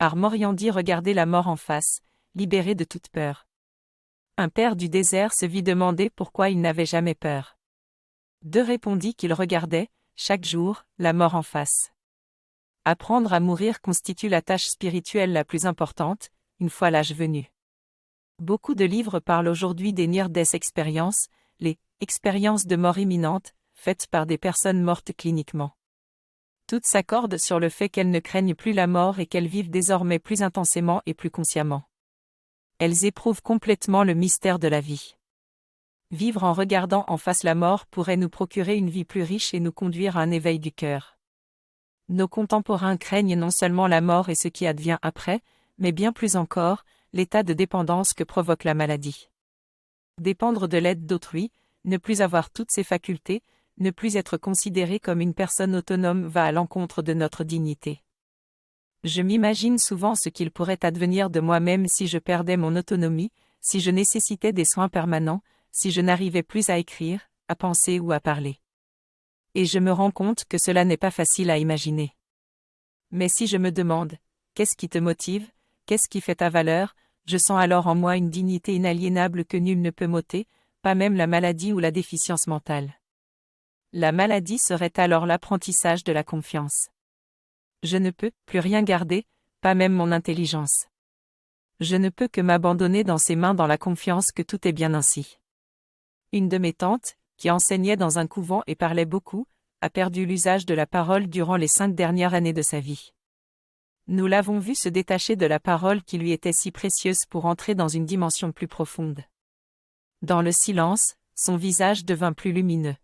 Moriandi regardait la mort en face, libéré de toute peur. Un père du désert se vit demander pourquoi il n'avait jamais peur. Deux répondit qu'il regardait, chaque jour, la mort en face. Apprendre à mourir constitue la tâche spirituelle la plus importante, une fois l'âge venu. Beaucoup de livres parlent aujourd'hui des near-death experiences, les expériences de mort imminente, faites par des personnes mortes cliniquement. Toutes s'accordent sur le fait qu'elles ne craignent plus la mort et qu'elles vivent désormais plus intensément et plus consciemment. Elles éprouvent complètement le mystère de la vie. Vivre en regardant en face la mort pourrait nous procurer une vie plus riche et nous conduire à un éveil du cœur. Nos contemporains craignent non seulement la mort et ce qui advient après, mais bien plus encore, l'état de dépendance que provoque la maladie. Dépendre de l'aide d'autrui, ne plus avoir toutes ses facultés, ne plus être considéré comme une personne autonome va à l'encontre de notre dignité. Je m'imagine souvent ce qu'il pourrait advenir de moi-même si je perdais mon autonomie, si je nécessitais des soins permanents, si je n'arrivais plus à écrire, à penser ou à parler. Et je me rends compte que cela n'est pas facile à imaginer. Mais si je me demande, qu'est-ce qui te motive, qu'est-ce qui fait ta valeur, je sens alors en moi une dignité inaliénable que nul ne peut m'ôter, pas même la maladie ou la déficience mentale. La maladie serait alors l'apprentissage de la confiance. Je ne peux plus rien garder, pas même mon intelligence. Je ne peux que m'abandonner dans ses mains dans la confiance que tout est bien ainsi. Une de mes tantes, qui enseignait dans un couvent et parlait beaucoup, a perdu l'usage de la parole durant les 5 dernières années de sa vie. Nous l'avons vue se détacher de la parole qui lui était si précieuse pour entrer dans une dimension plus profonde. Dans le silence, son visage devint plus lumineux.